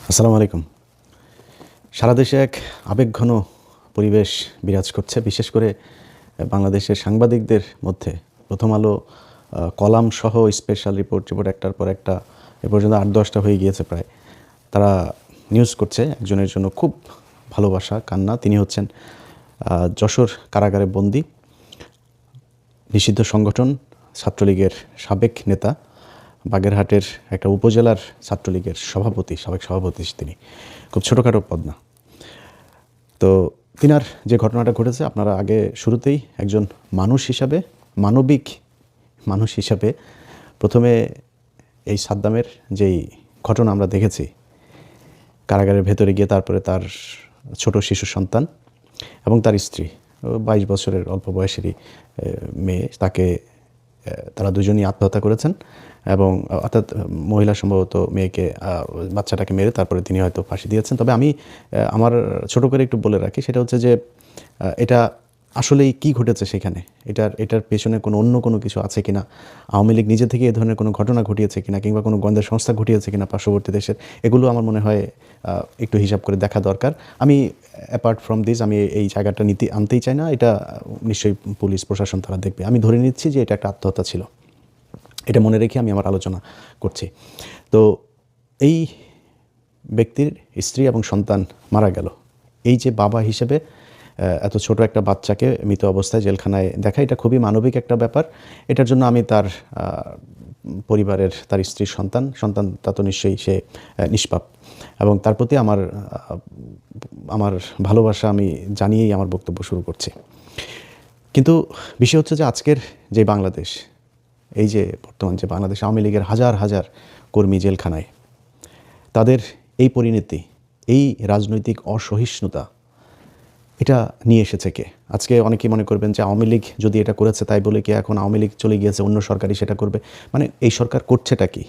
আসসালামু আলাইকুম। সারা দেশে এক আবেগঘন পরিবেশ বিরাজ করছে। বিশেষ করে বাংলাদেশের সাংবাদিকদের মধ্যে প্রথম আলো কলাম সহ স্পেশাল রিপোর্ট একটার পর একটা এ পর্যন্ত ৮-১০টা হয়ে গিয়েছে প্রায়। তারা নিউজ করছে একজনের জন্য খুব ভালোবাসা, কান্না। তিনি হচ্ছেন যশোর কারাগারে বন্দী নিষিদ্ধ সংগঠন ছাত্রলীগের সাবেক নেতা, বাগেরহাটের একটা উপজেলার ছাত্রলীগের সাবেক সভাপতি তিনি। খুব ছোটোখাটো পদ না। তো তিনার যে ঘটনাটা ঘটেছে, আপনারা আগে শুরুতেই একজন মানুষ হিসাবে, মানবিক মানুষ হিসাবে প্রথমে এই সাদ্দামের যেই ঘটনা আমরা দেখেছি, কারাগারের ভেতরে গিয়ে তারপরে তার ছোট শিশু সন্তান এবং তার স্ত্রী 22 বছরের অল্প বয়সেরই মেয়ে, তারা দুজনই আত্মহত্যা করেছেন এবং অর্থাৎ মহিলা সম্ভবত বাচ্চাটাকে মেরে তারপরে তিনি হয়তো ফাঁসি দিয়েছেন। তবে আমি আমার ছোট করে একটু বলে রাখি, সেটা হচ্ছে যে এটা আসলেই কি ঘটেছে সেখানে, এটার পেছনে অন্য কোনো কিছু আছে কিনা, আওয়ামী লীগ নিজে থেকে এই ধরনের কোনো ঘটনা ঘটিয়েছে কিনা, কিংবা কোনো গোয়েন্দা সংস্থা ঘটিয়েছে কিনা পার্শ্ববর্তী দেশের, এগুলো আমার মনে হয় একটু হিসাব করে দেখা দরকার। আমি অ্যাপার্ট ফ্রম দিস আমি এই জায়গাটা আনতেই চাই না। এটা নিশ্চয়ই পুলিশ প্রশাসন তারা দেখবে। আমি ধরে নিচ্ছি যে এটা একটা আত্মহত্যা ছিল, এটা মনে রেখে আমি আমার আলোচনা করছি। তো এই ব্যক্তির স্ত্রী এবং সন্তান মারা গেল। এই যে বাবা হিসেবে এত ছোট একটা বাচ্চাকে মৃত অবস্থায় জেলখানায় দেখা, এটা খুবই মানবিক একটা ব্যাপার। এটার জন্য আমি তার পরিবারের, তার স্ত্রীর সন্তান তা তো নিশ্চয়ই সে নিষ্পাপ, এবং তার প্রতি আমার ভালোবাসা আমি জানিয়েই আমার বক্তব্য শুরু করছি। কিন্তু বিষয় হচ্ছে যে আজকের যে বাংলাদেশ, এই যে বর্তমান যে বাংলাদেশ, আওয়ামী লীগের হাজার হাজার কর্মী জেলখানায়, তাদের এই পরিণতি, এই রাজনৈতিক অসহিষ্ণুতা, এটা নিয়ে এসেছে কে? আজকে অনেকেই মনে করবেন যে আওয়ামী লীগ যদি এটা করেছে তাই বলে কি এখন আওয়ামী লীগ চলে গিয়েছে, অন্য সরকারই সেটা করবে? মানে এই সরকার করছেটা কি?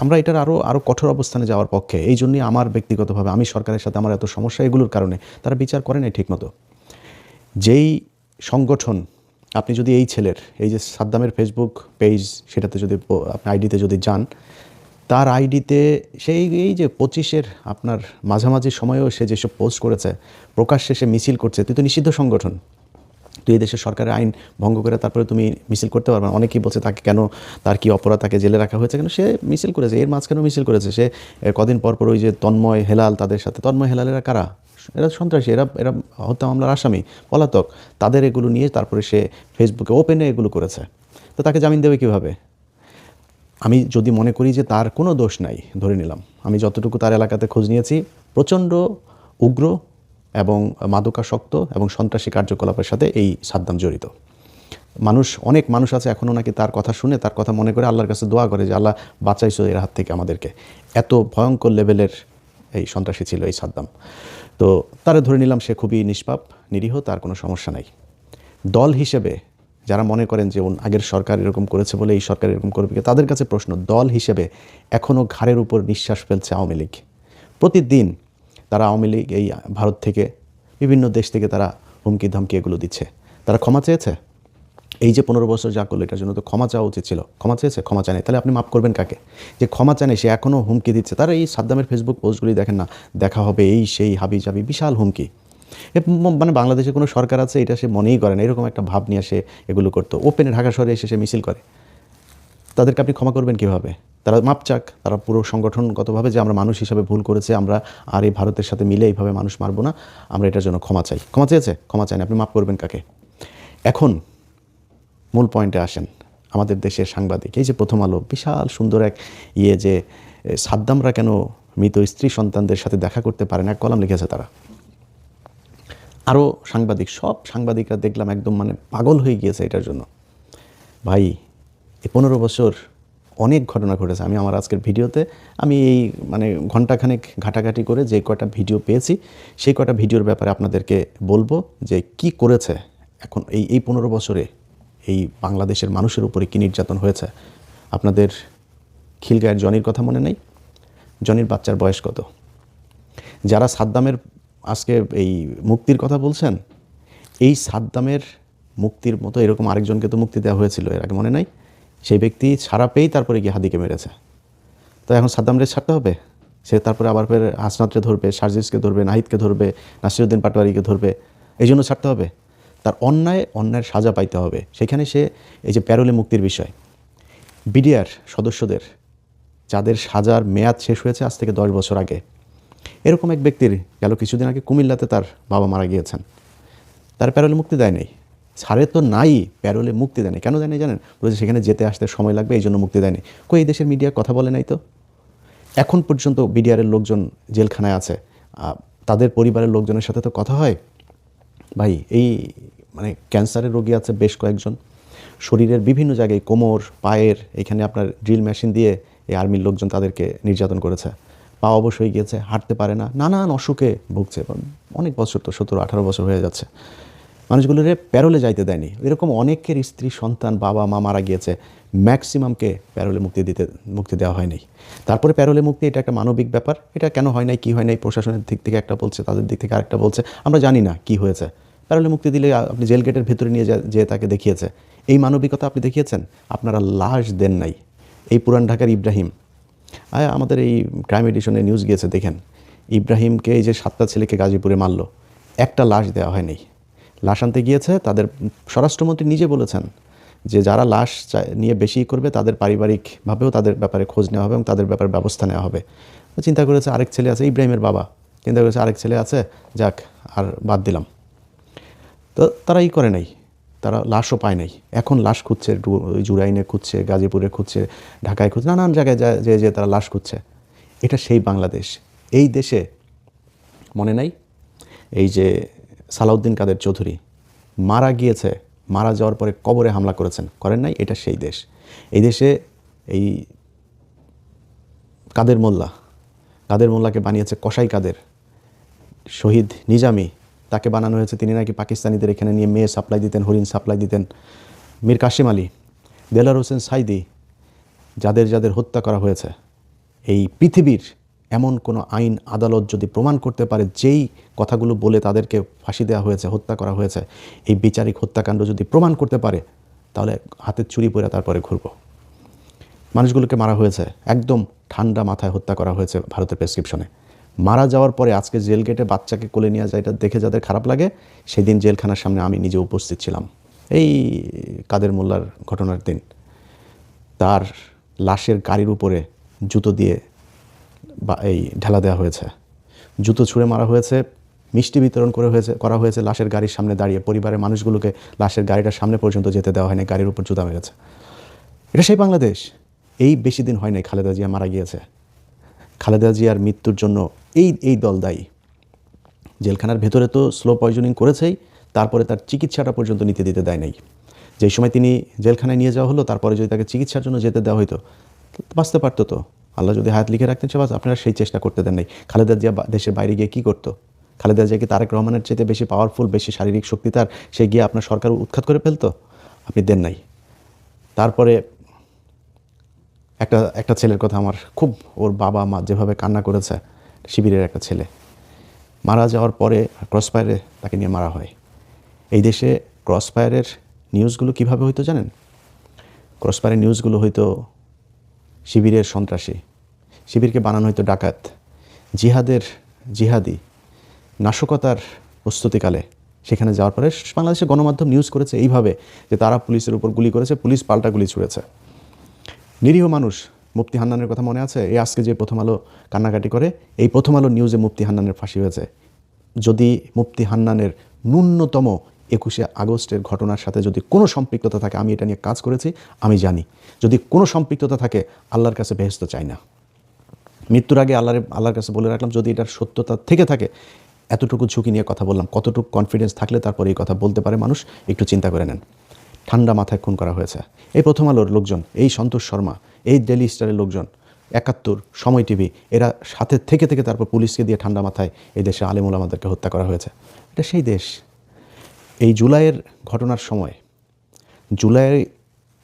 আমরা এটার আরও কঠোর অবস্থানে যাওয়ার পক্ষে। এই জন্যই আমার ব্যক্তিগতভাবে আমি সরকারের সাথে আমার এত সমস্যা, এগুলোর কারণে তারা বিচার করে নাই ঠিকমতো। যেই সংগঠন, আপনি যদি এই ছেলের, এই যে সাদ্দামের ফেসবুক পেজ, সেটাতে যদি আপনি আইডিতে যদি যান, তার আইডিতে এই যে 25-এর আপনার মাঝামাঝি সময়েও সে যেসব পোস্ট করেছে, প্রকাশ্যে সে মিছিল করছে। তুই তো নিষিদ্ধ সংগঠন, তুই এই দেশের সরকারের আইন ভঙ্গ করে তারপরে তুমি মিছিল করতে পারবে না। অনেকেই বলছে তাকে কেন, তার কি অপরাধ, তাকে জেলে রাখা হয়েছে কেন? সে মিছিল করেছে, এর মাঝখানেও মিছিল করেছে। সে কদিন পর ওই যে তন্ময় হেলাল, তাদের সাথে, তন্ময় হেলালেরা কারা? এরা সন্ত্রাসী, এরা হত্যা মামলার আসামি, পলাতক। তাদের এগুলো নিয়ে তারপরে সে ফেসবুকে ওপেনে এগুলো করেছে। তো তাকে জামিন দেবে কীভাবে? আমি যদি মনে করি যে তার কোনো দোষ নাই, ধরে নিলাম, আমি যতটুকু তার এলাকাতে খোঁজ নিয়েছি, প্রচণ্ড উগ্র এবং মাদকাসক্ত এবং সন্ত্রাসী কার্যকলাপের সাথে এই সাদ্দাম জড়িত। অনেক মানুষ আছে এখনও নাকি তার কথা শুনে, তার কথা মনে করে আল্লাহর কাছে দোয়া করে যে আল্লাহ বাঁচাইছো এর হাত থেকে আমাদেরকে। এত ভয়ঙ্কর লেভেলের এই সন্ত্রাসী ছিল এই সাদ্দাম। তো তারা ধরে নিলাম সে খুবই নিষ্পাপ, নিরীহ, তার কোনো সমস্যা নাই। দল হিসেবে যারা মনে করেন যে আগের সরকার এরকম করেছে বলে এই সরকার এরকম করবে, তাদের কাছে প্রশ্ন, দল হিসেবে এখনও ঘাড়ের উপর নিঃশ্বাস ফেলছে আওয়ামী লীগ। প্রতিদিন তারা আওয়ামী লীগ এই ভারত থেকে, বিভিন্ন দেশ থেকে তারা হুমকি ধামকি এগুলো দিচ্ছে। তারা ক্ষমা চেয়েছে? এই যে 15 বছর যা করলো, এটার জন্য তো ক্ষমা চাওয়া উচিত ছিল। ক্ষমা চেয়েছে? ক্ষমা চায় নাই। তাহলে আপনি মাফ করবেন কাকে? যে ক্ষমা চায় সে এখনও হুমকি দিচ্ছে। তারা এই সাদ্দামের ফেসবুক পোস্টগুলি দেখেন না, দেখা হবে এই সেই হাবি জাবি, বিশাল হুমকি। মানে বাংলাদেশে কোনো সরকার আছে এটা সে মনেই করে না, এরকম একটা ভাব নিয়ে সে এগুলো করতো। ওপেনে ঢাকা শহরে এসে সে মিছিল করে। তাদেরকে আপনি ক্ষমা করবেন কীভাবে? তারা মাপ চাক, তারা পুরো সংগঠনগতভাবে যে আমরা মানুষ হিসাবে ভুল করেছে, আমরা আর এই ভারতের সাথে মিলে এইভাবে মানুষ মারবো না, আমরা এটার জন্য ক্ষমা চাই। ক্ষমা চেয়েছে? ক্ষমা চায় না। আপনি মাপ করবেন কাকে? এখন মূল পয়েন্টে আসেন। আমাদের দেশের সাংবাদিক, এই যে প্রথম আলো বিশাল সুন্দর এক যে সাদ্দামরা কেন মৃত স্ত্রী সন্তানদের সাথে দেখা করতে পারে না, এক কলাম লিখেছে তারা। আরও সব সাংবাদিকরা দেখলাম একদম মানে পাগল হয়ে গিয়েছে এটার জন্য। ভাই, এই 15 বছর অনেক ঘটনা ঘটেছে। আমি আমার আজকের ভিডিওতে আমি এই মানে ঘণ্টাখানেক ঘাটাঘাটি করে যে কটা ভিডিও পেয়েছি, সেই কটা ভিডিওর ব্যাপারে আপনাদেরকে বলবো যে কি করেছে এখন এই 15 বছরে এই বাংলাদেশের মানুষের উপরে কী নির্যাতন হয়েছে। আপনাদের খিলগাঁয়ের জনির কথা মনে নেই? জনির বাচ্চার বয়স কত? যারা সাদ্দামের আজকে এই মুক্তির কথা বলছেন, এই সাদ্দামের মুক্তির মতো এরকম আরেকজনকে তো মুক্তি দেওয়া হয়েছিল এর আগে, মনে নাই? সেই ব্যক্তি ছাড়া পেয়েই তারপরে গিয়ে হাদিকে মেরেছে। তো এখন সাদ্দামরে ছাড়তে হবে? সে তারপরে আবার ফের হাসনাতকে ধরবে, সার্জিসকে ধরবে, নাহিদকে ধরবে, নাসিরুদ্দিন পাটোয়ারিকে ধরবে, এই জন্য ছাড়তে হবে? তার অন্যায়ের সাজা পাইতে হবে। সেখানে সে এই যে প্যারোলে মুক্তির বিষয়, বিডিআর সদস্যদের যাদের সাজার মেয়াদ শেষ হয়েছে আজ থেকে 10 বছর আগে, এরকম এক ব্যক্তির গেল কিছুদিন আগে কুমিল্লাতে তার বাবা মারা গিয়েছেন, তার প্যারোলে মুক্তি দেয় নাই। ছাড়ে তো নাই, প্যারোলে মুক্তি দেয়নি। কেন দেয়নি জানেন? বলেছে সেখানে যেতে আসতে সময় লাগবে, এই জন্য মুক্তি দেয়নি। কই এই দেশের মিডিয়া কথা বলে নাই তো? এখন পর্যন্ত বিডিআরের লোকজন জেলখানায় আছে, তাদের পরিবারের লোকজনের সাথে তো কথা হয়। ভাই, এই মানে ক্যান্সারের রোগী আছে বেশ কয়েকজন, শরীরের বিভিন্ন জায়গায় কোমর, পায়ের এখানে আপনার ড্রিল মেশিন দিয়ে এই আর্মির লোকজন তাদেরকে নির্যাতন করেছে। পা অবশ হয়ে গিয়েছে, হাঁটতে পারে না, নানান অসুখে ভুগছে। অনেক বছর, তো 17-18 বছর হয়ে যাচ্ছে। মানুষগুলোর প্যারোলে যাইতে দেয়নি। এরকম অনেকের স্ত্রী, সন্তান, বাবা মা মারা গিয়েছে, ম্যাক্সিমামকে প্যারোলে মুক্তি দেওয়া হয়নি। তারপরে প্যারোলে মুক্তি, এটা একটা মানবিক ব্যাপার। এটা কেন হয় নাই, কী হয় নাই, প্রশাসনের দিক থেকে একটা বলছে, তাদের দিক থেকে আরেকটা বলছে, আমরা জানি না কি হয়েছে। প্যারোলে মুক্তি দিলে আপনি জেল গেটের ভেতরে নিয়ে যে তাকে দেখিয়েছে, এই মানবিকতা আপনি দেখিয়েছেন? আপনারা লাশ দেন নাই। এই পুরান ঢাকার ইব্রাহিম, আমাদের এই ক্রাইম এডিশনে নিউজ গিয়েছে, দেখেন ইব্রাহিমকে এই যে 7টা ছেলেকে গাজীপুরে মারলো, একটা লাশ দেওয়া হয়নি। লাশ আনতে গিয়েছে, তাদের স্বরাষ্ট্রমন্ত্রী নিজে বলেছেন যে যারা লাশ নিয়ে বেশি করবে তাদের পারিবারিকভাবেও তাদের ব্যাপারে খোঁজ নেওয়া হবে এবং তাদের ব্যাপারে ব্যবস্থা নেওয়া হবে। চিন্তা করেছে আরেক ছেলে আছে, ইব্রাহিমের বাবা চিন্তা করেছে আরেক ছেলে আছে, যাক আর বাদ দিলাম। তো তারা করে নাই, তারা লাশও পায় নাই। এখন লাশ খুঁজছে, জুরাইনে খুঁজছে, গাজীপুরে খুঁজছে, ঢাকায় খুঁজছে, নানান জায়গায় যে তারা লাশ খুঁজছে। এটা সেই বাংলাদেশ। এই দেশে মনে নাই এই যে সালাউদ্দিন কাদের চৌধুরী মারা গিয়েছে, মারা যাওয়ার পরে কবরে হামলা করেন নাই? এটা সেই দেশ। এই দেশে এই কাদের মোল্লাকে বানিয়েছে কসাই কাদের, শহীদ নিজামী তাকে বানানো হয়েছে, তিনি নাকি পাকিস্তানিদের এখানে নিয়ে মেয়ে সাপ্লাই দিতেন, হরিণ সাপ্লাই দিতেন। মীর কাসিম আলী, দেলার হোসেন সাইদি, যাদের হত্যা করা হয়েছে, এই পৃথিবীর এমন কোনো আইন আদালত যদি প্রমাণ করতে পারে যেই কথাগুলো বলে তাদেরকে ফাঁসি দেওয়া হয়েছে, হত্যা করা হয়েছে, এই বিচারিক হত্যাকাণ্ড যদি প্রমাণ করতে পারে, তাহলে হাতের চুরি পরে তারপরে ঘুরব। মানুষগুলোকে মারা হয়েছে, একদম ঠান্ডা মাথায় হত্যা করা হয়েছে ভারতের প্রেসক্রিপশনে। মারা যাওয়ার পরে আজকে জেল গেটে বাচ্চাকে কোলে নিয়ে যায়, এটা দেখে যাদের খারাপ লাগে, সেদিন জেলখানার সামনে আমি নিজে উপস্থিত ছিলাম। এই কাদের মোল্লার ঘটনার দিন তার লাশের গাড়ির উপরে জুতো দিয়ে এই ঢেলা দেওয়া হয়েছে, জুতো ছুঁড়ে মারা হয়েছে, মিষ্টি বিতরণ করা হয়েছে লাশের গাড়ির সামনে দাঁড়িয়ে। পরিবারের মানুষগুলোকে লাশের গাড়িটার সামনে পর্যন্ত যেতে দেওয়া হয়নি, গাড়ির উপর জুতা মেরেছে। এটা সেই বাংলাদেশ। এই বেশি দিন হয় নাই খালেদা জিয়া মারা গিয়েছে। খালেদা জিয়ার মৃত্যুর জন্য এই দল দায়ী। জেলখানার ভেতরে তো স্লো পয়জনিং করেছেই, তারপরে তার চিকিৎসাটা পর্যন্ত নিতে দিতে দেয় নাই। যেই সময় তিনি জেলখানায় নিয়ে যাওয়া হলো, তারপরে যদি তাকে চিকিৎসার জন্য যেতে দেওয়া হতো, বাঁচতে পারতো তো। আল্লাহ যদি হায়াত লিখে রাখতেন, আপনারা সেই চেষ্টা করতে দেন নাই। খালেদা জিয়া দেশের বাইরে গিয়ে কী করতো? খালেদা জিয়া কি তারেক রহমানের চাইতে বেশি পাওয়ারফুল, বেশি শারীরিক শক্তি তার? সে গিয়ে আপনার সরকার উৎখাত করে ফেলতো? আপনি দেন নাই। তারপরে একটা ছেলের কথা আমার খুব, ওর বাবা মা যেভাবে কান্না করেছে, শিবিরের একটা ছেলে মারা যাওয়ার পরে ক্রসফায়ারে তাকে নিয়ে মারা হয়। এই দেশে ক্রসফায়ারের নিউজগুলো কিভাবে হইতো জানেন? ক্রসফায়ারের নিউজগুলো হয়তো শিবিরের সন্ত্রাসী, শিবিরকে বানানো হয়তো ডাকাত, জিহাদি নাশকতার প্রস্তুতিকালে সেখানে যাওয়ার পরে বাংলাদেশের গণমাধ্যম নিউজ করেছে এইভাবে যে তারা পুলিশের উপর গুলি করেছে, পুলিশ পাল্টা গুলি ছুঁড়েছে। নিরীহ মানুষ। মুফতি হান্নানের কথা মনে আছে? এই আজকে যে প্রথম আলো কান্নাকাটি করে, এই প্রথম আলো নিউজে মুফতি হান্নানের ফাঁসি হয়েছে। যদি মুফতি হান্নানের ন্যূনতম 21শে আগস্টের ঘটনার সাথে যদি কোনো সম্পৃক্ততা থাকে, আমি এটা নিয়ে কাজ করেছি, আমি জানি, যদি কোনো সম্পৃক্ততা থাকে, আল্লাহর কাছে বেহেশত চাই না। মৃত্যুর আগে আল্লাহর কাছে বলে রাখলাম, যদি এটার সত্যতা থেকে থাকে, এতটুকু ঝুঁকি নিয়ে কথা বললাম, কতটুকু কনফিডেন্স থাকলে তারপরে এই কথা বলতে পারে মানুষ, একটু চিন্তা করে নেন। ঠান্ডা মাথায় খুন করা হয়েছে। এই প্রথম আলোর লোকজন, এই সন্তোষ শর্মা, এই ডেলি স্টারের লোকজন, 71, সময় টিভি, এরা সাথে থেকে তারপর পুলিশকে দিয়ে ঠান্ডা মাথায় এই দেশে আলেম ওলামাদেরকে হত্যা করা হয়েছে। এটা সেই দেশ। এই জুলাইয়ের ঘটনার সময়, জুলাইয়ের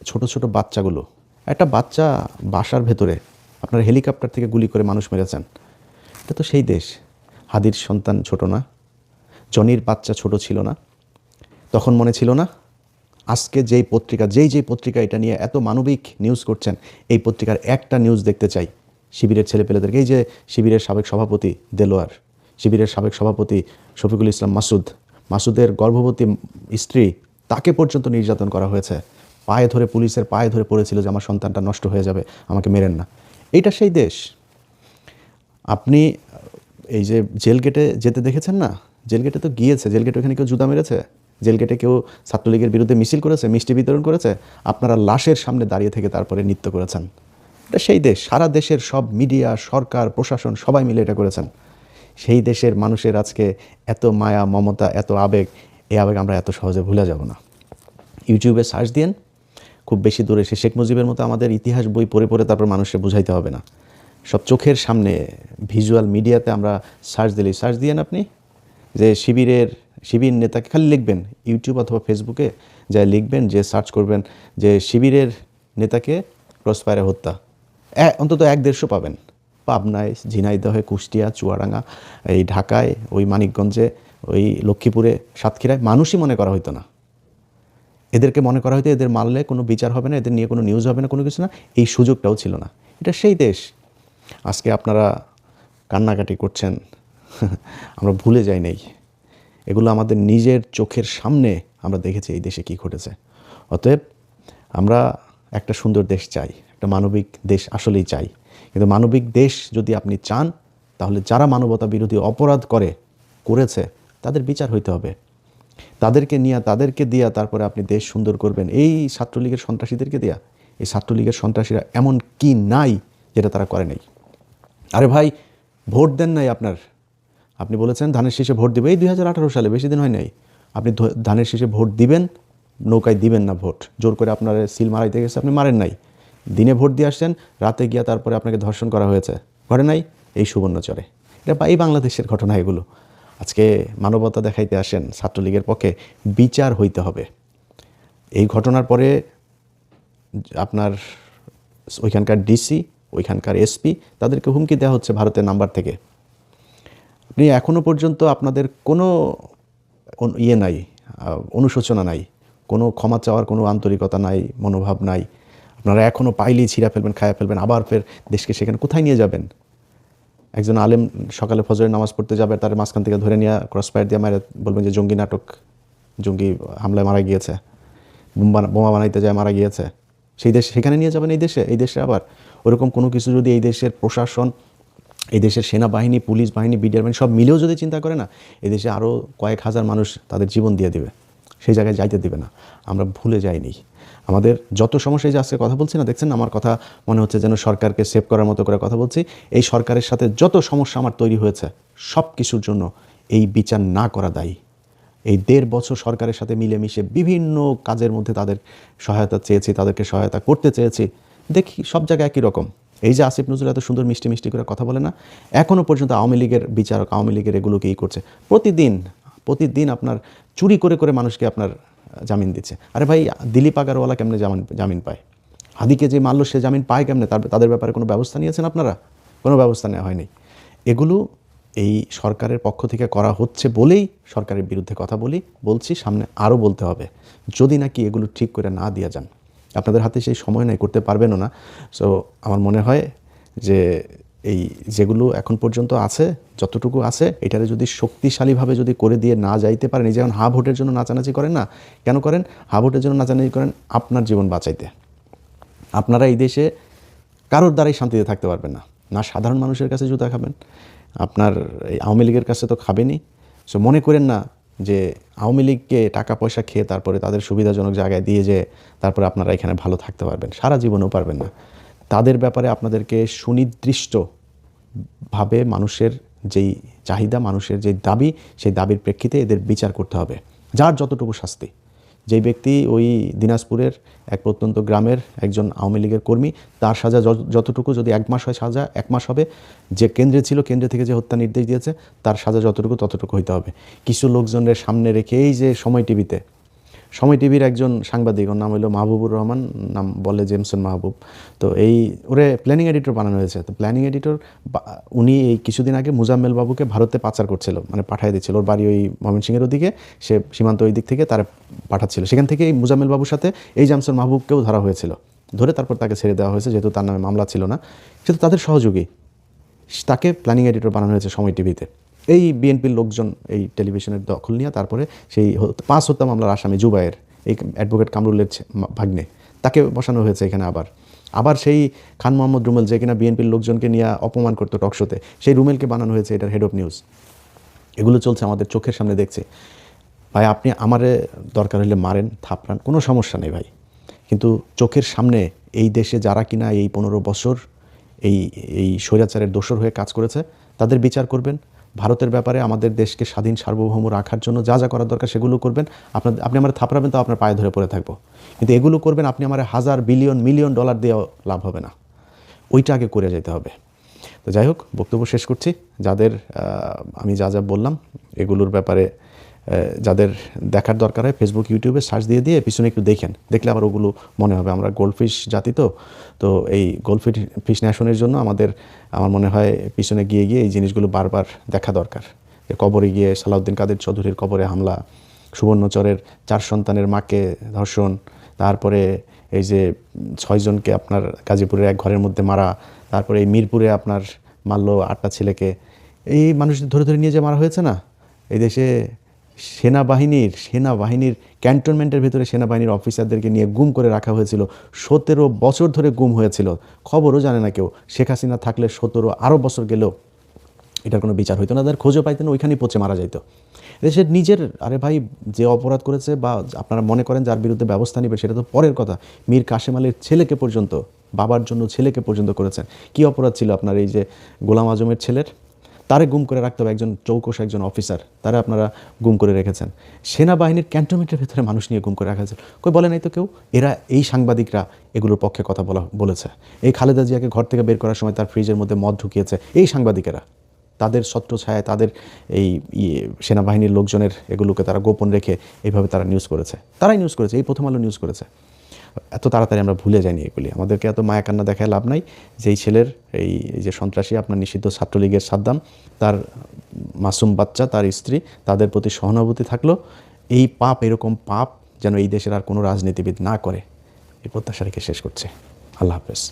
ছোট ছোট বাচ্চাগুলো, একটা বাচ্চা বাসার ভেতরে আপনার হেলিকপ্টার থেকে গুলি করে মানুষ মেরেছেন, এটা তো সেই দেশ। হাদির সন্তান ছোট না, জনির বাচ্চা ছোট ছিল না, তখন মনে ছিল না? আজকে যেই পত্রিকা এটা নিয়ে এত মানবিক নিউজ করছেন, এই পত্রিকার একটা নিউজ দেখতে চাই শিবিরের ছেলেপেলেদেরকে। এই যে শিবিরের সাবেক সভাপতি দেলোয়ার, শিবিরের সাবেক সভাপতি শফিকুল ইসলাম মাসুদের গর্ভবতী স্ত্রী, তাকে পর্যন্ত নির্যাতন করা হয়েছে। পায়ে ধরে, পুলিশের পায়ে ধরে পড়েছিল যে আমার সন্তানটা নষ্ট হয়ে যাবে, আমাকে মেরেন না। এইটা সেই দেশ। আপনি এই যে জেল গেটে যেতে দেখেছেন না, জেল গেটে তো গিয়েছে, জেল গেটে ওখানে কেউ জুতা মেরেছে, জেল গেটে কেউ ছাত্রলীগের বিরুদ্ধে মিছিল করেছে, মিষ্টি বিতরণ করেছে, আপনারা লাশের সামনে দাঁড়িয়ে থেকে তারপরে নৃত্য করেছেন। এটা সেই দেশ। সারা দেশের সব মিডিয়া, সরকার, প্রশাসন সবাই মিলে এটা করেছেন। সেই দেশের মানুষের আজকে এত মায়া, মমতা, এত আবেগ, এই আবেগ আমরা এত সহজে ভুলে যাব না। ইউটিউবে সার্চ দিয়েন, খুব বেশি দূরে সে শেখ মুজিবের মতো আমাদের ইতিহাস বই পড়ে পড়ে তারপর মানুষকে বুঝাইতে হবে না। সব চোখের সামনে ভিজুয়াল মিডিয়াতে আমরা সার্চ দিয়েন আপনি যে শিবির নেতাকে, খালি লিখবেন ইউটিউব অথবা ফেসবুকে যা লিখবেন, যে সার্চ করবেন যে শিবিরের নেতাকে ক্রসফায়ারে হত্যা, অন্তত 1-150 পাবেন। পাবনায়, ঝিনাইদহে, কুষ্টিয়া, চুয়াডাঙ্গা, এই ঢাকায়, ওই মানিকগঞ্জে, ওই লক্ষ্মীপুরে, সাতক্ষীরায় মানুষই মনে করা হতো না। এদেরকে মনে করা হয়তো এদের মারলে কোনো বিচার হবে না, এদের নিয়ে কোনো নিউজ হবে না, কোনো কিছু না, এই সুযোগটাও ছিল না। এটা সেই দেশ। আজকে আপনারা কান্নাকাটি করছেন, আমরা ভুলে যাই নাই। এগুলো আমাদের নিজের চোখের সামনে আমরা দেখেছি এই দেশে কী ঘটেছে। অতএব আমরা একটা সুন্দর দেশ চাই, একটা মানবিক দেশ আসলেই চাই। কিন্তু মানবিক দেশ যদি আপনি চান, তাহলে যারা মানবতা বিরোধী অপরাধ করেছে তাদের বিচার হইতে হবে। তাদেরকে দিয়া তারপরে আপনি দেশ সুন্দর করবেন। এই ছাত্রলীগের সন্ত্রাসীদেরকে দেয়া, এই ছাত্রলীগের সন্ত্রাসীরা এমন কি নাই যেটা তারা করে নাই। আরে ভাই, ভোট দেন নাই আপনি বলেছেন ধানের শীষে ভোট দিবে, এই 2018 সালে, বেশি দিন হয় নাই। আপনি ধানের শীষে ভোট দিবেন, নৌকায় দিবেন না ভোট। জোর করে আপনার সিল মারাইতে গেছে, আপনি মারেন নাই। দিনে ভোট দিয়ে আসছেন, রাতে গিয়া তারপরে আপনাকে ধর্ষণ করা হয়েছে, ঘটে নাই এই সুবর্ণচরে। এটা এই বাংলাদেশের ঘটনা এগুলো। আজকে মানবতা দেখাইতে আসেন ছাত্রলীগের পক্ষে, বিচার হইতে হবে। এই ঘটনার পরে আপনার ওইখানকার ডিসি, ওইখানকার এসপি, তাদেরকে হুমকি দেওয়া হচ্ছে ভারতের নাম্বার থেকে। আপনি এখনও পর্যন্ত আপনাদের কোনো নাই, অনুশোচনা নাই, কোনো ক্ষমা চাওয়ার কোনো আন্তরিকতা নাই, মনোভাব নাই। আপনারা এখনও পাইলেই ছিঁড়া ফেলবেন, খায়া ফেলবেন, আবার ফের দেশকে সেখানে কোথায় নিয়ে যাবেন? একজন আলেম সকালে ফজরের নামাজ পড়তে যাবে, তার মাঝখান থেকে ধরে নিয়ে ক্রসফায়ার দিয়ে মারে বলবেন যে জঙ্গি নাটক, জঙ্গি হামলায় মারা গিয়েছে, বোমা বানাইতে যায় মারা গিয়েছে। সেই দেশ সেখানে নিয়ে যাবেন? এই দেশে আবার ওরকম কোনো কিছু যদি এই দেশের প্রশাসন, এই দেশের সেনাবাহিনী, পুলিশ বাহিনী, বিডিআর বাহিনী সব মিলেও যদি চিন্তা করে না, এই দেশে আরও কয়েক হাজার মানুষ তাদের জীবন দিয়ে দিবে, সেই জায়গায় যাইতে দিবে না। আমরা ভুলে যাইনি আমাদের যত সমস্যা। এই যে আজকে কথা বলছি না, দেখছেন আমার কথা মনে হচ্ছে যেন সরকারকে সেভ করার মতো করে কথা বলছি। এই সরকারের সাথে যত সমস্যা আমার তৈরি হয়েছে, সব কিছুর জন্য এই বিচার না করা দায়ী। এই 1.5 বছর সরকারের সাথে মিলেমিশে বিভিন্ন কাজের মধ্যে তাদের সহায়তা চেয়েছি, তাদেরকে সহায়তা করতে চেয়েছি, দেখি সব জায়গায় একই রকম। এই যে আসিফ নজরুল এত সুন্দর মিষ্টি মিষ্টি করে কথা বলে না, এখনও পর্যন্ত আওয়ামী লীগের বিচারক, আওয়ামী লীগের এগুলোকেই করছে। প্রতিদিন আপনার চুরি করে করে মানুষকে আপনার জামিন দিচ্ছে। আরে ভাই, দিলীপ আগারওয়ালা কেমনে জামিন পায়? হাদিকে যে মারল সে জামিন পায় কেমনে? তাদের ব্যাপারে কোনো ব্যবস্থা নিয়েছেন আপনারা? কোনো ব্যবস্থা নেওয়া হয়নি। এগুলো এই সরকারের পক্ষ থেকে করা হচ্ছে বলেই সরকারের বিরুদ্ধে কথা বলছি, সামনে আরও বলতে হবে, যদি নাকি এগুলো ঠিক করে না দিয়ে যান। আপনাদের হাতে সেই সময় নাই, করতে পারবেনও না। সো আমার মনে হয় যে এই যেগুলো এখন পর্যন্ত আছে, যতটুকু আছে, এটারে যদি শক্তিশালীভাবে যদি করে দিয়ে না যাইতে পারেন, এই যেমন ভোটের জন্য নাচানাচি করেন না, কেন করেন? ভোটের জন্য নাচানাচি করেন আপনার জীবন বাঁচাইতে। আপনারা এই দেশে কারোর দ্বারাই শান্তিতে থাকতে পারবেন না, না সাধারণ মানুষের কাছে জুতা খাবেন, আপনার এই আওয়ামী লীগের কাছে তো খাবেনই। সো মনে করেন না যে আওয়ামী লীগকে টাকা পয়সা খেয়ে তারপরে তাদের সুবিধাজনক জায়গায় দিয়ে যে তারপরে আপনারা এখানে ভালো থাকতে পারবেন, সারা জীবনেও পারবেন না। তাদের ব্যাপারে আপনাদেরকে সুনির্দিষ্টভাবে মানুষের যেই চাহিদা, মানুষের যেই দাবি, সেই দাবির প্রেক্ষিতে এদের বিচার করতে হবে, যার যতটুকু শাস্তি। যেই ব্যক্তি ওই দিনাজপুরের এক প্রত্যন্ত গ্রামের একজন আওয়ামী লীগের কর্মী, তার সাজা যতটুকু, যদি 1 মাস হয় সাজা 1 মাস হবে। যে কেন্দ্রে ছিল, কেন্দ্রে থেকে যে হত্যা নির্দেশ দিয়েছে, তার সাজা যতটুকু ততটুকু হইতে হবে। কিছু লোকজনের সামনে রেখে এই যে সময় টিভির একজন সাংবাদিক, ওর নাম হলো মাহবুবুর রহমান, নাম বলে জেমসন মাহবুব। তো ওরে প্ল্যানিং এডিটর বানানো হয়েছে। তো প্ল্যানিং এডিটর উনি এই কিছুদিন আগে মুজাম্মেল বাবুকে ভারতে পাচার করছিল, মানে পাঠিয়ে দিচ্ছিল। ওর বাড়ি ওই ময়মনসিংহের ওদিকে, সে সীমান্ত ওই দিক থেকে তারা পাঠাচ্ছিল। সেখান থেকে এই মুজাম্মেল বাবুর সাথে এই জেমসন মাহবুবকেও ধরা হয়েছিল। ধরে তারপর তাকে ছেড়ে দেওয়া হয়েছে, যেহেতু তার নামে মামলা ছিল না। সেহেতু তাদের সহযোগী, তাকে প্ল্যানিং এডিটর বানানো হয়েছে সময় টিভিতে। এই বিএনপির লোকজন এই টেলিভিশনের দখল নিয়ে তারপরে সেই 5 হত্যা মামলার আসামি জুবায়ের, এই অ্যাডভোকেট কামরুলের ভাগ্নে, তাকে বসানো হয়েছে এখানে। আবার সেই খান মোহাম্মদ রুমেল, যে কিনা বিএনপির লোকজনকে নিয়ে অপমান করতো টকশোতে, সেই রুমেলকে বানানো হয়েছে এটার হেড অফ নিউজ। এগুলো চলছে আমাদের চোখের সামনে দেখছি। ভাই আপনি আমারে দরকার হলে মারেন, থাপড়ান, কোনো সমস্যা নেই ভাই, কিন্তু চোখের সামনে এই দেশে যারা কিনা এই 15 বছর এই স্বৈরাচারের দোসর হয়ে কাজ করেছে তাদের বিচার করবেন। ভারতের ব্যাপারে আমাদের দেশকে স্বাধীন সার্বভৌম রাখার জন্য যা যা করার দরকার সেগুলো করবেন। আপনি আমার থাপড়াবেন, তো আপনার পায়ে ধরে পড়ে থাকবো, কিন্তু এগুলো করবেন আপনি আমার $1,000 বিলিয়ন মিলিয়ন ডলার দিয়েও লাভ হবে না, ওইটা আগে করে যেতে হবে। তো যাই হোক, বক্তব্য শেষ করছি। যাদের আমি যা যা বললাম এগুলোর ব্যাপারে যাদের দেখার দরকার হয় ফেসবুক ইউটিউবে সার্চ দিয়ে পিছনে একটু দেখলে আবার ওগুলো মনে হবে। আমরা গোল্ডফিশ জাতি, তো এই গোল্ডফিশ ন্যাশনের জন্য আমার মনে হয় পিছনে গিয়ে এই জিনিসগুলো বারবার দেখা দরকার। কবরে গিয়ে সালাউদ্দিন কাদের চৌধুরীর কবরে হামলা, সুবর্ণচরের 4 সন্তানের মাকে ধর্ষণ, তারপরে এই যে 6 জনকে আপনার গাজীপুরের এক ঘরের মধ্যে মারা, তারপরে এই মিরপুরে আপনার মারল 8টা ছেলেকে, এই মানুষদের ধরে নিয়ে যে মারা হয়েছে না, এই দেশে সেনাবাহিনীর ক্যান্টনমেন্টের ভিতরে সেনাবাহিনীর অফিসারদেরকে নিয়ে গুম করে রাখা হয়েছিল। 17 বছর ধরে গুম হয়েছিল, খবরও জানে না কেউ। শেখ হাসিনা থাকলে 17 আরও বছর গেলেও এটার কোনো বিচার হইতো না, তাদের খোঁজও পাইতেন, ওইখানেই পচে মারা যাইতো। দেশের নিজের, আরে ভাই যে অপরাধ করেছে বা আপনারা মনে করেন যার বিরুদ্ধে ব্যবস্থা নেবে সেটা তো পরের কথা। মীর কাশেম আলীর ছেলেকে পর্যন্ত, বাবার জন্য ছেলেকে পর্যন্ত করেছেন। কি অপরাধ ছিল আপনার এই যে গোলাম আজমের ছেলের? তারে গুম করে রাখতে হবে, একজন চৌকস একজন অফিসার, তারা আপনারা গুম করে রেখেছেন। সেনাবাহিনীর ক্যান্টনমেন্টের ভেতরে মানুষ নিয়ে গুম করে রাখা হয়েছে, কই বলে নাই তো কেউ। এই সাংবাদিকরা এগুলোর পক্ষে কথা বলেছে। এই খালেদা জিয়াকে ঘর থেকে বের করার সময় তার ফ্রিজের মধ্যে মদ ঢুকিয়েছে এই সাংবাদিকেরা। তাদের ছত্রছায়ায় তাদের এই সেনাবাহিনীর লোকজনের এগুলোকে তারা গোপন রেখে এইভাবে তারাই নিউজ করেছে, এই প্রথম আলো নিউজ করেছে। এত তাড়াতাড়ি আমরা ভুলে যাইনি এগুলি। আমাদেরকে এত মায়া কান্না দেখায় লাভ নাই। যেই ছেলের এই যে সন্ত্রাসী আপনার নিষিদ্ধ ছাত্রলীগের সাদ্দাম, তার মাসুম বাচ্চা, তার স্ত্রী, তাদের প্রতি সহানুভূতি থাকলো। এই এরকম পাপ যেন এই দেশের আর কোনো রাজনীতিবিদ না করে, এই প্রত্যাশা রেখে শেষ করছে। আল্লাহ হাফেজ।